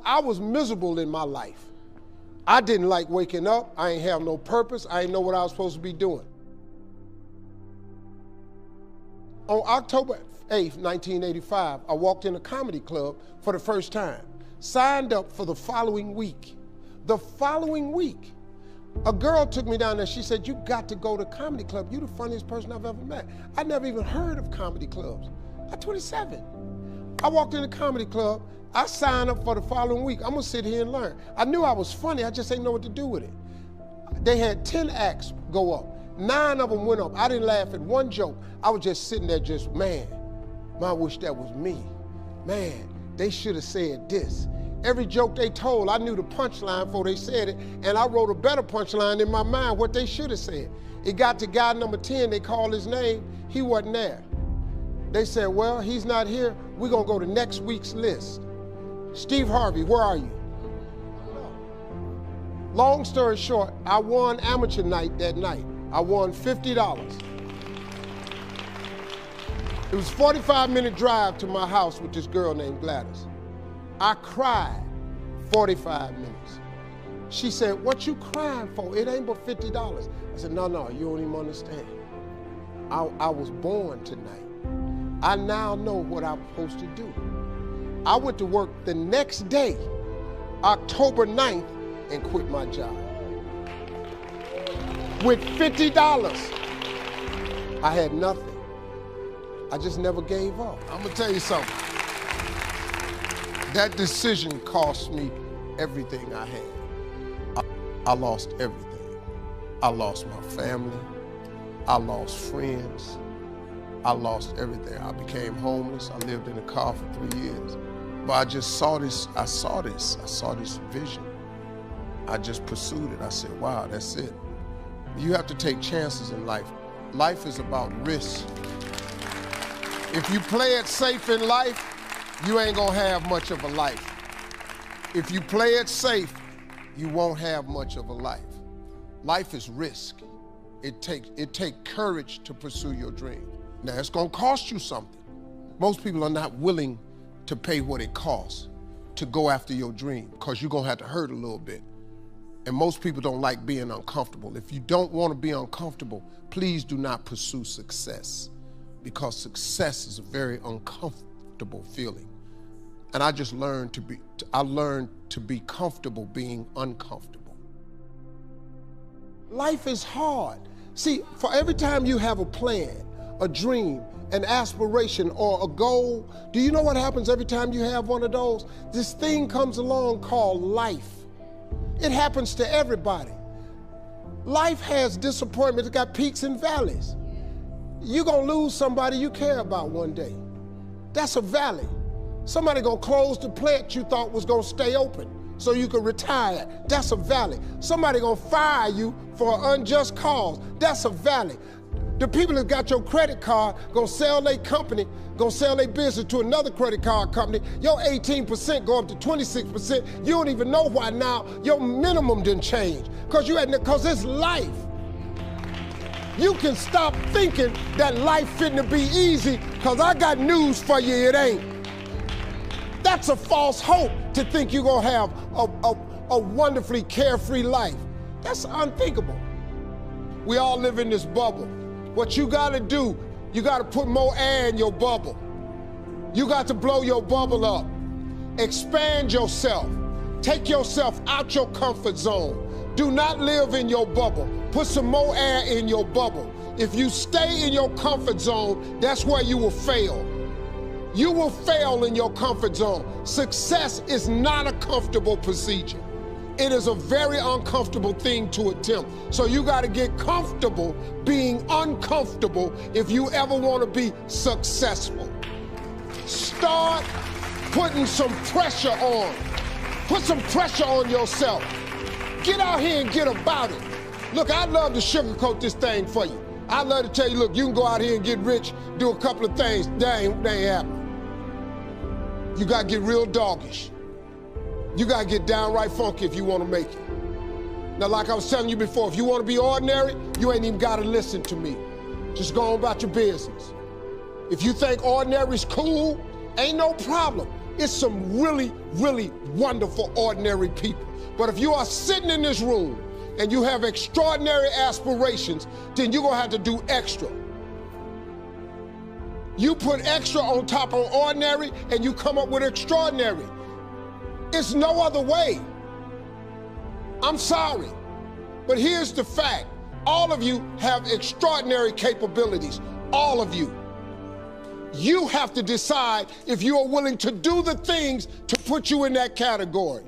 I was miserable in my life. I didn't like waking up. I ain't have no purpose. I didn't know what I was supposed to be doing. On October 8th, 1985, I walked in a comedy club for the first time, signed up for the following week. The following week, a girl took me down there. She said, you got to go to comedy club. You're the funniest person I've ever met. I never even heard of comedy clubs. I'm 27. I walked in the comedy club. I signed up for the following week. I'm gonna sit here and learn. I knew I was funny. I just didn't know what to do with it. They had 10 acts go up. 9 of them went up. I didn't laugh at one joke. I was just sitting there just, man, I wish that was me. Man, they should have said this. Every joke they told, I knew the punchline before they said it, and I wrote a better punchline in my mind, what they should have said. It got to guy number 10, they called his name, he wasn't there. They said, well, he's not here, we're gonna go to next week's list. Steve Harvey, where are you? Long story short, I won amateur night that night. I won $50. It was a 45-minute drive to my house with this girl named Gladys. I cried 45 minutes. She said, what you crying for? It ain't but $50. I said, no, you don't even understand. I was born tonight. I now know what I'm supposed to do. I went to work the next day, October 9th, and quit my job. With $50, I had nothing. I just never gave up. I'm gonna tell you something. That decision cost me everything I had. I lost everything. I lost my family. I lost friends. I lost everything. I became homeless. I lived in a car for 3 years. But I just saw this, I saw this vision. I just pursued it. I said, wow, that's it. You have to take chances in life. Life is about risk. If you play it safe in life, you ain't gonna have much of a life. If you play it safe, you won't have much of a life. Life is risk. It takes courage to pursue your dream. Now, it's gonna cost you something. Most people are not willing to pay what it costs to go after your dream, because you're gonna have to hurt a little bit. And most people don't like being uncomfortable. If you don't wanna be uncomfortable, please do not pursue success, because success is a very uncomfortable feeling. And I just learned to be comfortable being uncomfortable. Life is hard. See, for every time you have a plan, a dream, an aspiration, or a goal, do you know what happens every time you have one of those? This thing comes along called life. It happens to everybody. Life has disappointments, it's got peaks and valleys. You're gonna lose somebody you care about one day. That's a valley. Somebody gonna close the plant you thought was gonna stay open so you could retire. That's a valley. Somebody gonna fire you for an unjust cause. That's a valley. The people that got your credit card gonna sell their company, gonna sell their business to another credit card company. Your 18% go up to 26%. You don't even know why now your minimum didn't change. Cause it's life. You can stop thinking that life fitting to be easy, cause I got news for you, it ain't. That's a false hope to think you're gonna have a wonderfully carefree life. That's unthinkable. We all live in this bubble. What you gotta do, you gotta put more air in your bubble. You got to blow your bubble up. Expand yourself. Take yourself out your comfort zone. Do not live in your bubble. Put some more air in your bubble. If you stay in your comfort zone, that's where you will fail. You will fail in your comfort zone. Success is not a comfortable procedure. It is a very uncomfortable thing to attempt. So you gotta get comfortable being uncomfortable if you ever wanna be successful. Start putting some pressure on. Put some pressure on yourself. Get out here and get about it. Look, I'd love to sugarcoat this thing for you. I'd love to tell you, look, you can go out here and get rich, do a couple of things. That ain't happening. You gotta get real doggish. You gotta get downright funky if you wanna make it. Now, like I was telling you before, if you wanna be ordinary, you ain't even gotta listen to me. Just go on about your business. If you think ordinary is cool, ain't no problem. It's some really, really wonderful, ordinary people. But if you are sitting in this room and you have extraordinary aspirations, then you're gonna have to do extra. You put extra on top of ordinary and you come up with extraordinary. It's no other way. I'm sorry, but here's the fact. All of you have extraordinary capabilities, all of you. You have to decide if you are willing to do the things to put you in that category.